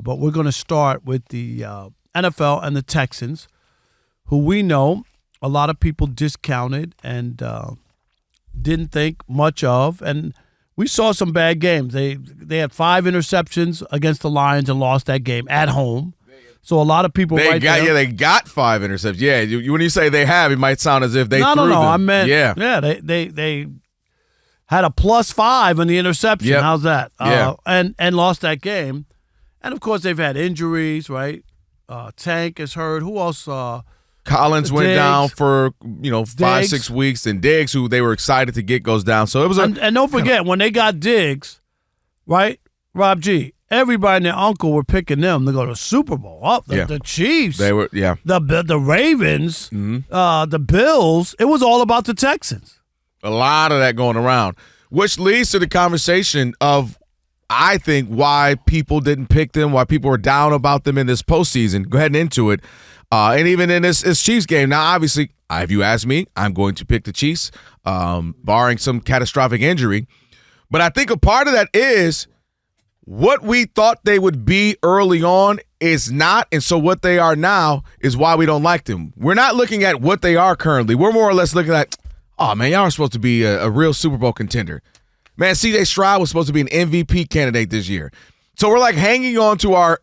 But we're going to start with the NFL and the Texans, who we know a lot of people discounted and didn't think much of. And we saw some bad games. They had 5 interceptions against the Lions and lost that game at home. So a lot of people they got 5 interceptions. Yeah, when you say they have, it might sound as if they threw them. No. I meant they had a +5 in the interception. Yep. How's that? Yeah. And lost that game. And of course they've had injuries, right? Tank is hurt. Who else? Collins went down for 5-6 Diggs. weeks, and Diggs, who they were excited to get, goes down. So it was and don't forget when they got Diggs, right? Rob G. Everybody and their uncle were picking them to go to the Super Bowl. The Chiefs, they were, the Ravens, the Bills. It was all about the Texans. A lot of that going around, which leads to the conversation of, I think, why people didn't pick them, why people were down about them in this postseason. Go ahead and into it. And even in this Chiefs game. Now, obviously, if you ask me, I'm going to pick the Chiefs, barring some catastrophic injury. But I think a part of that is what we thought they would be early on is not, and so what they are now is why we don't like them. We're not looking at what they are currently. We're more or less looking at, oh, man, y'all are supposed to be a real Super Bowl contender. Man, C.J. Stroud was supposed to be an MVP candidate this year. So we're like hanging on to our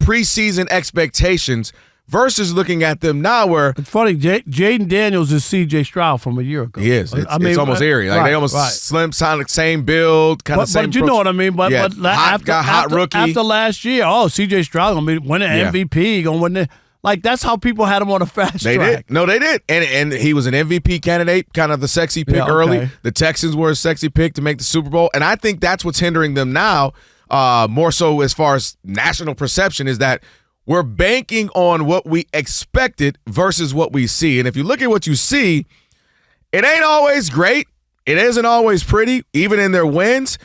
preseason expectations versus looking at them now where it's funny, Jaden Daniels is C.J. Stroud from a year ago. He is. It's almost eerie. Like they almost slim, sound like same build, kind of same. But you know what I mean. But hot rookie after last year. Oh, C.J. Stroud gonna win an MVP. Gonna win it. Like that's how people had him on a fast track. Did. No, they did. And he was an MVP candidate, kind of the sexy pick early. The Texans were a sexy pick to make the Super Bowl, and I think that's what's hindering them now. More so as far as national perception is that we're banking on what we expected versus what we see. And if you look at what you see, it ain't always great. It isn't always pretty, even in their wins.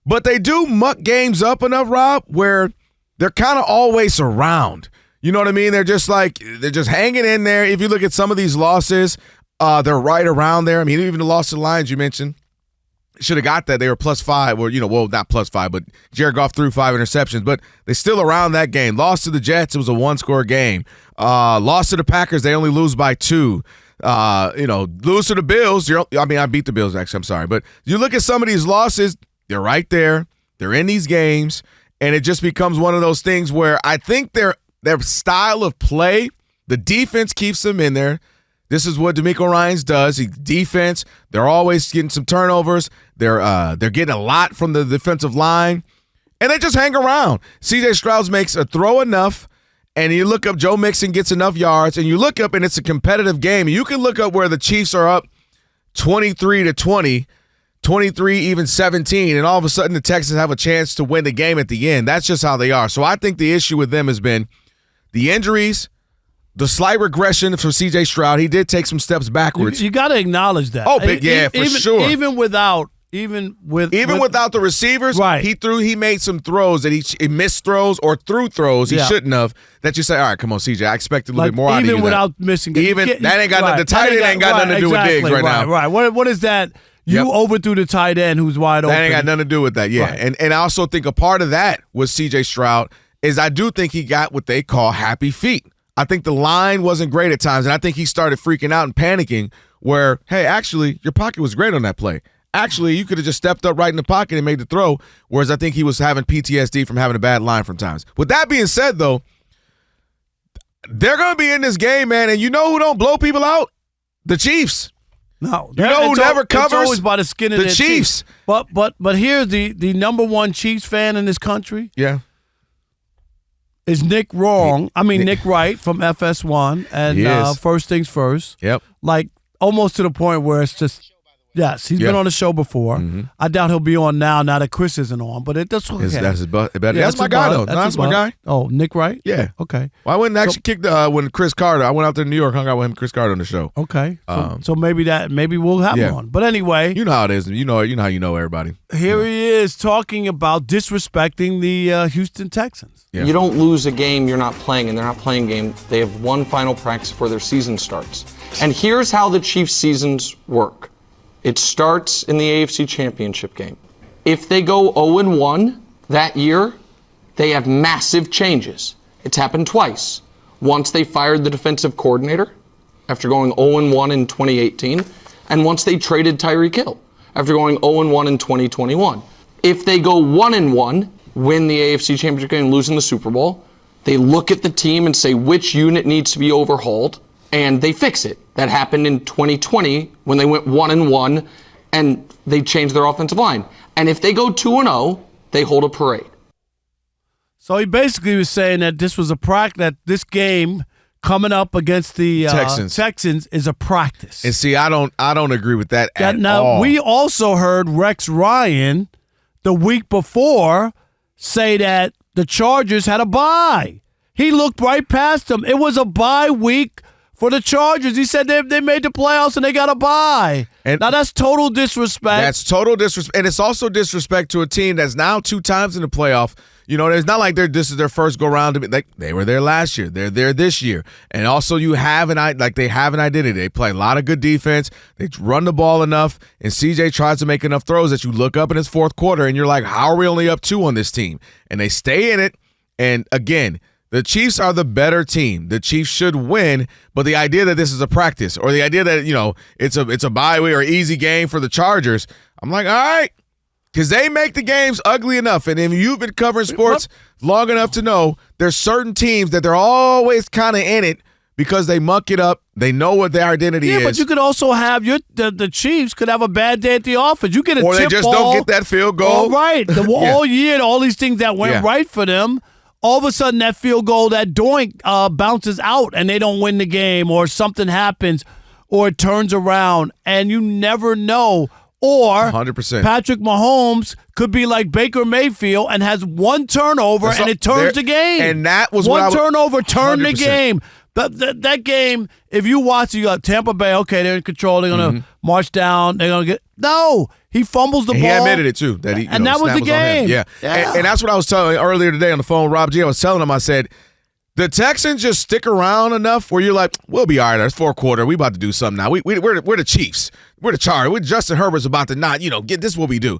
But they do muck games up enough, Rob, where they're kind of always around. You know what I mean? They're just hanging in there. If you look at some of these losses, they're right around there. I mean, even the loss to the Lions you mentioned, should have got that. They were +5, or, not +5, but Jared Goff threw 5 interceptions, but they still around that game. Lost to the Jets, it was a 1-score game. Lost to the Packers, they only lose by 2. Lose to the Bills. I beat the Bills, actually, I'm sorry. But you look at some of these losses, they're right there. They're in these games, and it just becomes one of those things where I think their style of play, the defense keeps them in there. This is what DeMeco Ryans does. Defense, they're always getting some turnovers. They're getting a lot from the defensive line, and they just hang around. C.J. Stroud makes a throw enough, and you look up, Joe Mixon gets enough yards, and you look up, and it's a competitive game. You can look up where the Chiefs are up 23-20, 23, even 17, and all of a sudden the Texans have a chance to win the game at the end. That's just how they are. So I think the issue with them has been the injuries, the slight regression for C.J. Stroud. He did take some steps backwards. You got to acknowledge that. Oh, for sure. Even without the receivers, right. He made some throws that he missed throws or threw throws he shouldn't have. That you say, all right, come on, CJ, I expected a little bit more out of you. Even without missing, that ain't got the tight end ain't got nothing to do with Diggs right now. Right. What is that? You overthrew the tight end who's wide open. That ain't got nothing to do with that. Yeah, right. And I also think a part of that with C.J. Stroud is I do think he got what they call happy feet. I think the line wasn't great at times, and I think he started freaking out and panicking where, hey, actually, your pocket was great on that play. Actually, you could have just stepped up right in the pocket and made the throw, whereas I think he was having PTSD from having a bad line from times. With that being said, though, they're going to be in this game, man, and you know who don't blow people out? The Chiefs. No. You know who never covers? It's always by the skin of the their Chiefs. But here's the number one Chiefs fan in this country. Yeah. Is Nick Wright from FS1 and First Things First. Yep. Like almost to the point where it's just, yes, he's been on the show before. Mm-hmm. I doubt he'll be on now that Chris isn't on, but that's okay. That's my guy, though. That's my guy. Oh, Nick Wright? Yeah. Okay. Well, I wouldn't actually kick when Chris Carter, I went out there to New York, hung out with him, Chris Carter on the show. Okay. So maybe we'll have him on. But anyway. You know how it is. You know how you know everybody. Here he is talking about disrespecting the Houston Texans. Yeah. You don't lose a game you're not playing, and they're not playing a game. They have one final practice before their season starts. And here's how the Chiefs' seasons work. It starts in the AFC Championship game. If they go 0-1 that year, they have massive changes. It's happened twice. Once they fired the defensive coordinator after going 0-1 in 2018, and once they traded Tyreek Hill after going 0-1 in 2021. If they go 1-1, win the AFC Championship game and lose in the Super Bowl, they look at the team and say which unit needs to be overhauled, and they fix it. That happened in 2020 when they went 1-1 and they changed their offensive line. And if they go 2-0, they hold a parade. So he basically was saying that this was that this game coming up against the Texans is a practice. And see, I don't agree with that at all. Now, we also heard Rex Ryan the week before say that the Chargers had a bye. He looked right past them. It was a bye week for the Chargers. He said they made the playoffs and they got a bye. And now that's total disrespect. That's total disrespect. And it's also disrespect to a team that's now 2 times in the playoff. You know, it's not like this is their first go-round. They were there last year. They're there this year. And also they have an identity. They play a lot of good defense. They run the ball enough. And CJ tries to make enough throws that you look up in his fourth quarter and you're like, how are we only up 2 on this team? And they stay in it. And again, the Chiefs are the better team. The Chiefs should win, but the idea that this is a practice or the idea that, you know, it's a bye week or easy game for the Chargers, I'm like, all right, because they make the games ugly enough. And if you've been covering sports long enough to know, there's certain teams that they're always kind of in it because they muck it up. They know what their identity is. Yeah, but you could also have the Chiefs could have a bad day at the office. You get a or tip they just ball, don't get that field goal. All right. All year, all these things that went right for them. All of a sudden, that field goal, that doink bounces out, and they don't win the game, or something happens, or it turns around, and you never know. Or 100%. Patrick Mahomes could be like Baker Mayfield and has one turnover, and it turns the game. And that was one turnover turned 100%. the game. That game, if you watch it, you got Tampa Bay, okay, they're in control, they're going to march down, they're going to get – no, he fumbles the ball. He admitted it, too. That that was the game. Yeah. And that's what I was telling earlier today on the phone with Rob G. I was telling him, I said, the Texans just stick around enough where you're like, we'll be all right. It's fourth quarter. We about to do something now. We're the Chiefs. We're the Chargers. Justin Herbert's about to not, get this what we do.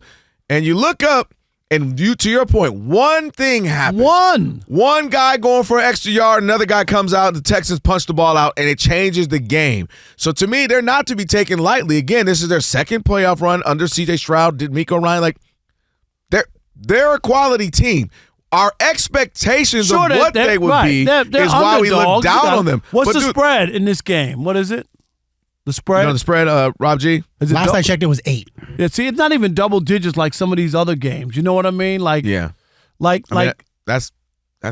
And you look up, and to your point, one thing happens. One guy going for an extra yard, another guy comes out, and the Texans punch the ball out, and it changes the game. So to me, they're not to be taken lightly. Again, this is their second playoff run under C.J. Stroud, D'Amico Ryan. Like, they're a quality team. Our expectations of what they would be is why we look down on them. What's the spread in this game? What is it? The spread? You know the spread, Rob G? Last I checked, it was 8. Yeah, see, it's not even double digits like some of these other games. You know what I mean? Like, yeah. That's a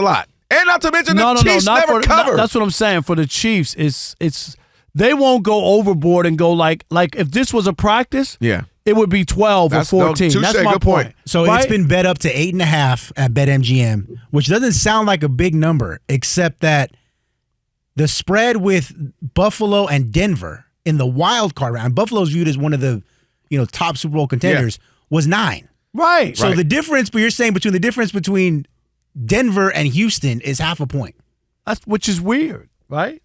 lot. And not to mention the Chiefs never cover. That's what I'm saying. For the Chiefs, it's they won't go overboard and go like if this was a practice, it would be 12 or 14. That's my point. So it's been bet up to 8.5 at BetMGM, which doesn't sound like a big number, except that the spread with Buffalo and Denver in the wild card round, Buffalo's viewed as one of the top Super Bowl contenders, was 9. Right. So the difference, but you're saying the difference between Denver and Houston is half a point. Which is weird, right?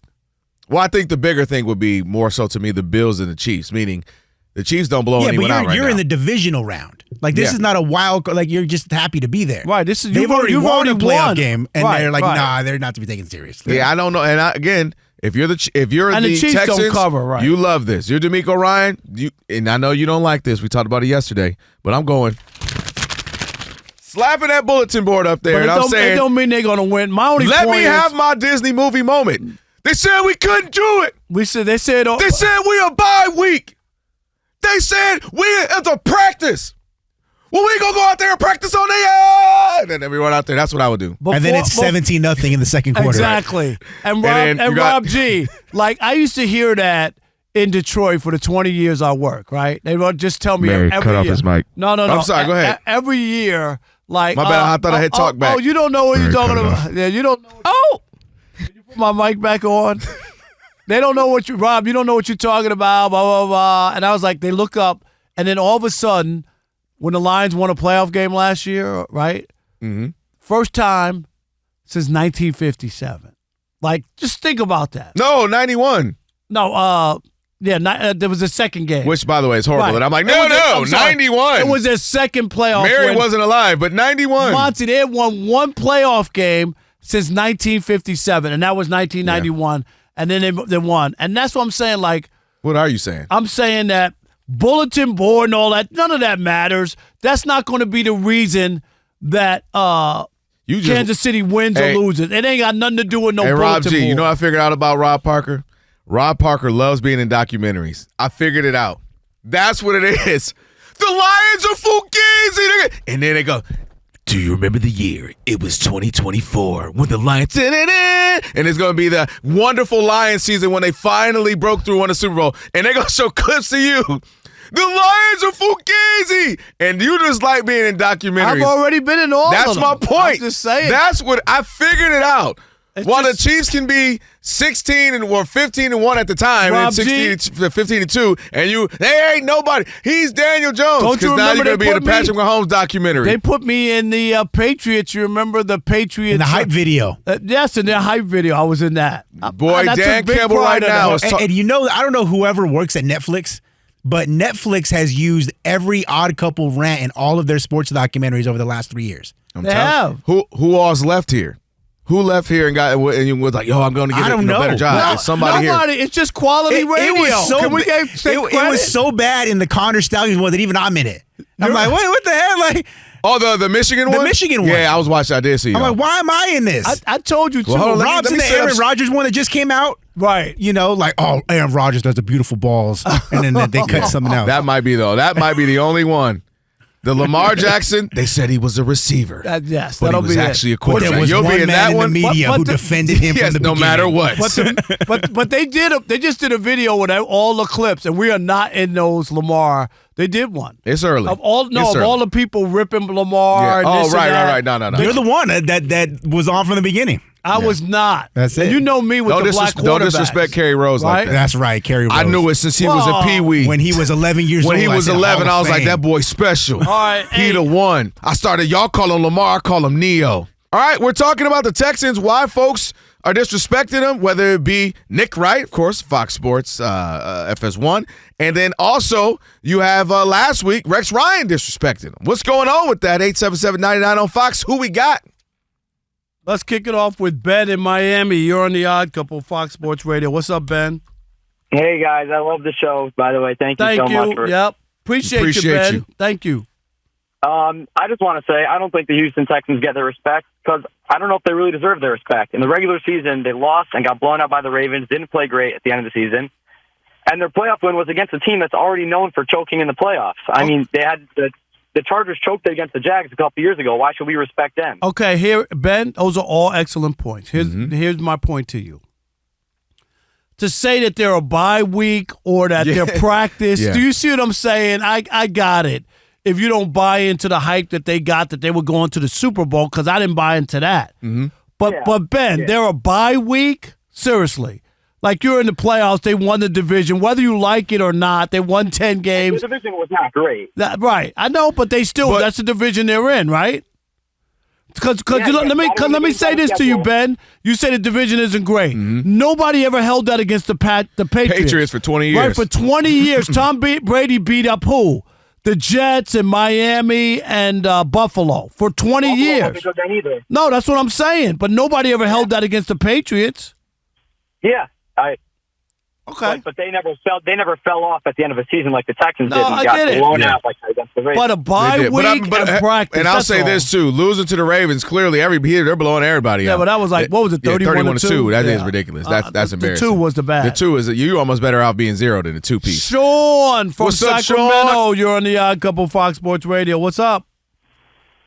Well, I think the bigger thing would be more so to me the Bills and the Chiefs, meaning the Chiefs don't blow anyone out right now. You're in the divisional round. Like, this is not a wild card. Like, you're just happy to be there. Right. They've already won a playoff game, and they're like, right. nah, they're not to be taken seriously. Yeah, I don't know. And again, if you're the Chiefs Texans, don't cover, right? You love this. You're D'Amico Ryan, and I know you don't like this. We talked about it yesterday, but I'm going slapping that bulletin board up there, and I'm saying it don't mean they're going to win. My only let point me have my Disney movie moment. They said we couldn't do it. They said we a bye week. They said it's a practice. Well, we gonna go out there and practice on and then everyone out there. That's what I would do. And then it's 17-0 in the second quarter. Exactly. Right? And Rob G, like, I used to hear that in Detroit for the 20 years I work. Right? They would just tell me every cut year. Off his mic. No. I'm sorry. Go ahead. Every year, like, my bad. I thought I had talk back. Oh, you don't know what you're talking about. Yeah, you don't know. Did you put my mic back on? They don't know Rob, you don't know what you're talking about, blah, blah, blah. And I was like, they look up, and then all of a sudden, when the Lions won a playoff game last year, right? Mm-hmm. First time since 1957. Like, just think about that. No, 91. No, Yeah, there was a second game. Which, by the way, is horrible. Right. And I'm like, I'm sorry. 91. It was their second playoff Mary win. wasn't alive, but 91. Monty, they had won one playoff game since 1957, and that was 1991, and then they won. And that's what I'm saying, like. What are you saying? I'm saying that bulletin board and all that, none of that matters. That's not going to be the reason that Kansas City wins or loses. It ain't got nothing to do with no bulletin Rob G, board. you know what I figured out about Rob Parker? Rob Parker loves being in documentaries. I figured it out. That's what it is. The Lions are fugazi. And then they go, do you remember the year? It was 2024 when the Lions, and it's going to be the wonderful Lions season when they finally broke through on the Super Bowl. And they're going to show clips of you. The Lions are fugazi. And you just like being in documentaries. I've already been in all of them. That's my point. I'm just saying. That's what I figured it out. While just, the Chiefs can be 15-1 at the time, Rob and 15-2, and there ain't nobody. He's Daniel Jones. Don't you Because now remember you're going to be in the Patrick Mahomes documentary. They put me in the Patriots. You remember the Patriots? In the hype video. Yes, in their hype video. I was in that. Boy, Dan Campbell right now. And you know, I don't know whoever works at Netflix, but Netflix has used every Odd Couple rant in all of their sports documentaries over the last 3 years. They have. Who all's left here? Who left here and was like, yo, I'm going to get a better job? It's somebody here. It's just quality radio. It was so, Can we get it was so bad in the Connor Stallions one that even I'm in it. I'm like, wait, what the hell? Like, the Michigan one? The Michigan one. Yeah, I was watching. I did see you. I'm like, why am I in this? I told you, too. Well, Rob's in the Aaron Rodgers one that just came out. Right. You know, like, Aaron Rodgers does the beautiful balls. And then they cut something out. That might be the only one. The Lamar Jackson, they said he was a receiver. Yes, but that'll he was be actually it. a quarterback. There was You'll one be in man that in one. the media who defended him from the no beginning. matter what. But they just did a video with all the clips, and we are not in those Lamar. They did one. It's early. Of all the people ripping Lamar. Yeah. And this right. and that. No. You're the one that was on from the beginning. I was not. That's it. And you know me with the black quarterbacks. Don't disrespect Kerry Rose like that. That's right, Kerry Rose. I knew it since he was a peewee. When he was 11 years old. When he was 11, I was like, that boy's special. All right, He the one. Y'all call him Lamar, I call him Neo. All right, we're talking about the Texans, why folks are disrespecting them, whether it be Nick Wright, of course, Fox Sports, FS1, and then also you have last week, Rex Ryan disrespecting him. What's going on with that? 877-99 on Fox. Who we got? Let's kick it off with Ben in Miami. You're on the Odd Couple, Fox Sports Radio. What's up, Ben? Hey, guys. I love the show, by the way. Thank you so much. Yep. Appreciate you, Ben. Thank you. I just want to say I don't think the Houston Texans get their respect because I don't know if they really deserve their respect. In the regular season, they lost and got blown out by the Ravens, didn't play great at the end of the season. And their playoff win was against a team that's already known for choking in the playoffs. I mean, they had the Chargers choked against the Jags a couple years ago. Why should we respect them? Okay, here, Ben, those are all excellent points. Here's my point to you. To say that they're a bye week or that they're practice, do you see what I'm saying? I got it. If you don't buy into the hype that they got that they were going to the Super Bowl, because I didn't buy into that. But Ben, they're a bye week? Seriously. Like, you're in the playoffs, they won the division. Whether you like it or not, they won 10 games. The division was not great. Right. I know, but they still, that's the division they're in, right? Because let me say this to you, Ben. You say the division isn't great. Nobody ever held that against the Patriots. Patriots for 20 years. Right, for 20 years. Tom Brady beat up who? The Jets and Miami and Buffalo for 20 years. No, that's what I'm saying. But nobody ever held that against the Patriots. Yeah, okay. But they never fell off at the end of a season like the Texans did. I get it. Blown out like against the Ravens. But a bye week and practice. And I'll say this too: losing to the Ravens, clearly they're blowing everybody out. Yeah, but that was like, what was it, 31-2? That is ridiculous. That's embarrassing. The 2 was the bad. The 2 is you almost better off being 0 than the 2-piece. Sean from Sacramento. Sean? You're on the Odd Couple Fox Sports Radio. What's up?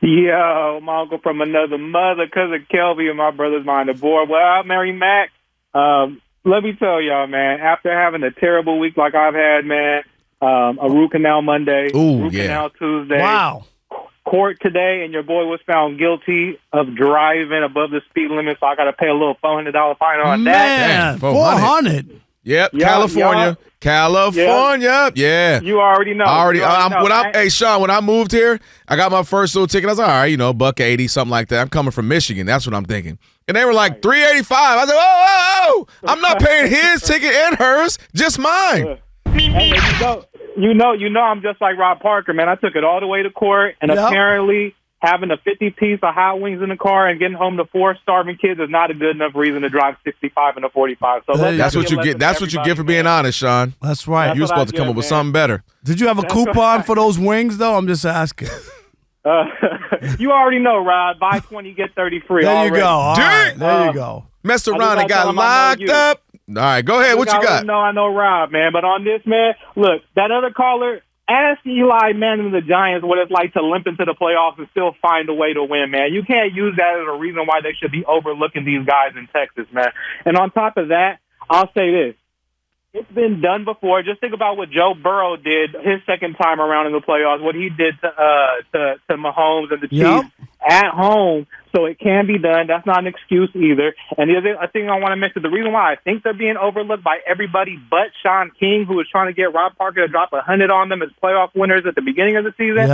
Yo, my uncle from another mother, cousin Kelvin, and my brother's behind the board. Well, I married Mac. Let me tell y'all, man, after having a terrible week like I've had, man, a root canal Monday, root canal Tuesday, court today, and your boy was found guilty of driving above the speed limit, so I got to pay a little $400 fine on that. Man, 400. Yep, Yeah, California. California. Yeah. You already know. Hey, Sean, when I moved here, I got my first little ticket. I was like, all right, $1.80, something like that. I'm coming from Michigan. That's what I'm thinking. And they were like $3.85. I was like, whoa. I'm not paying his ticket and hers, just mine. Hey, you know, I'm just like Rob Parker, man. I took it all the way to court, and apparently having a 50-piece of hot wings in the car and getting home to 4 starving kids is not a good enough reason to drive 65 in a 45. So that's what you get. That's what you get for being honest, Sean. That's right. You're supposed to come up with something better. Did you have a coupon for those wings, though? I'm just asking. You already know, Rod. Buy 20, get 30 free. There you go. All right. There Uh, you go. Messed around and got locked up. All right, go ahead. What you got? I know Rob, man. But on this, man, look, that other caller, ask Eli Manning and the Giants what it's like to limp into the playoffs and still find a way to win, man. You can't use that as a reason why they should be overlooking these guys in Texas, man. And on top of that, I'll say this. It's been done before. Just think about what Joe Burrow did his second time around in the playoffs, what he did to Mahomes and the Chiefs at home. So it can be done. That's not an excuse either. And the other thing I want to mention, the reason why I think they're being overlooked by everybody but Sean King, who was trying to get Rob Parker to drop 100 on them as playoff winners at the beginning of the season.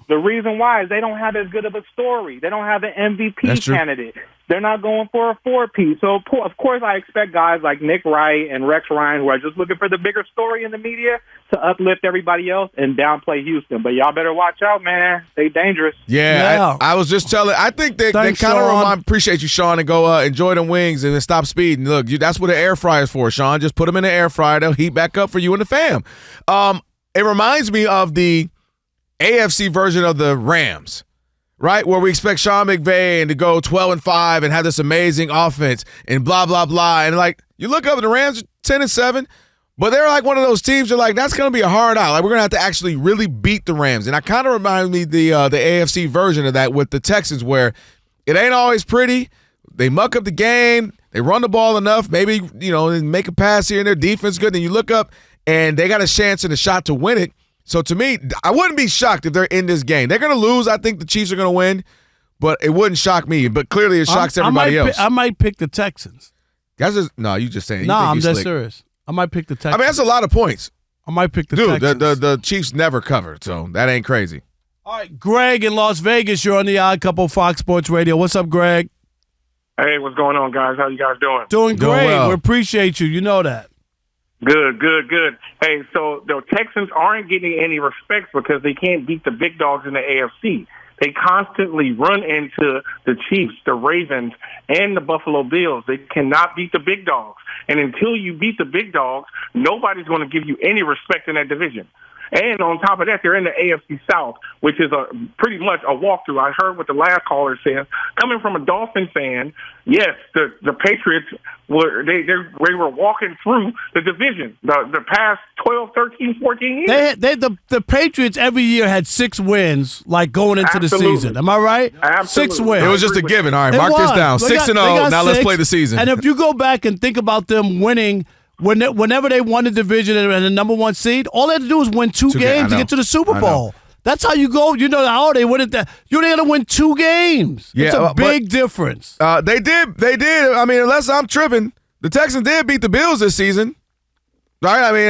The reason why is they don't have as good of a story. They don't have an MVP candidate. They're not going for a 4-piece. So, of course, I expect guys like Nick Wright and Rex Ryan, who are just looking for the bigger story in the media, to uplift everybody else and downplay Houston. But y'all better watch out, man. They dangerous. Yeah. I was just telling. I think they kind of appreciate you, Sean, and go enjoy them wings and then stop speeding. Look, that's what an air fryer is for, Sean. Just put them in the air fryer. They'll heat back up for you and the fam. It reminds me of the AFC version of the Rams, right, where we expect Sean McVay to go 12-5 and have this amazing offense and blah, blah, blah. And, like, you look up at the Rams, 10-7, but they're like one of those teams, you're like, that's going to be a hard out. Like, we're going to have to actually really beat the Rams. And I kind of remind me the AFC version of that with the Texans, where it ain't always pretty. They muck up the game. They run the ball enough. Maybe, make a pass here and their defense good. Then you look up, and they got a chance and a shot to win it. So, to me, I wouldn't be shocked if they're in this game. They're going to lose. I think the Chiefs are going to win, but it wouldn't shock me. But clearly it shocks everybody else. I might pick the Texans. You just saying. No, I'm just serious. I might pick the Texans. I mean, that's a lot of points. I might pick the Texans. The Chiefs never covered, so that ain't crazy. All right, Greg in Las Vegas, you're on the Odd Couple Fox Sports Radio. What's up, Greg? Hey, what's going on, guys? How you guys doing? Doing great. Well. We appreciate you. You know that. Good. Hey, so the Texans aren't getting any respect because they can't beat the big dogs in the AFC. They constantly run into the Chiefs, the Ravens, and the Buffalo Bills. They cannot beat the big dogs. And until you beat the big dogs, nobody's going to give you any respect in that division. And on top of that, they're in the AFC South, which is pretty much a walkthrough. I heard what the last caller said. Coming from a Dolphin fan, yes, the Patriots were they were walking through the division the past 12, 13, 14 years. The Patriots every year had 6 wins, like going into the season. Am I right? Absolutely. 6 wins. It was just a given. All right, mark this down. 6-0. Now let's play the season. And if you go back and think about them winning. Whenever they won the division and the number 1 seed, all they had to do was win 2 games to get to the Super Bowl. That's how you go. They win it. You got to win 2 games. It's a big difference. They did. I mean, unless I'm tripping, the Texans did beat the Bills this season. Right? I mean,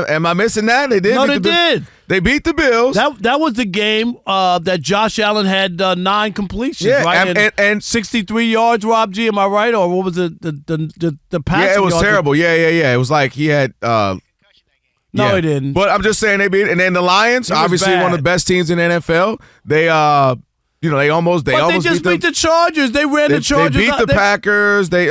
am I missing that? They did. No, they did. They beat the Bills. That was the game that Josh Allen had 9 completions, right? And 63 yards, Rob G. Am I right? Or what was it? The passing? Yeah, it was yards? terrible. Yeah. It was like he had. No, he didn't. But I'm just saying they beat. And then the Lions, obviously one of the best teams in the NFL. They they almost beat the Chargers. They ran the Chargers. They beat the Packers. They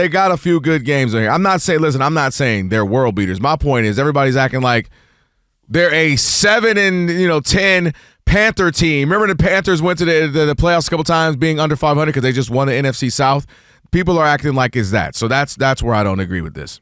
got a few good games in here. I'm not saying they're world beaters. My point is everybody's acting like they're a 7-10 Panther team. Remember the Panthers went to the playoffs a couple times being under 500 because they just won the NFC South. People are acting like it's that. So that's where I don't agree with this.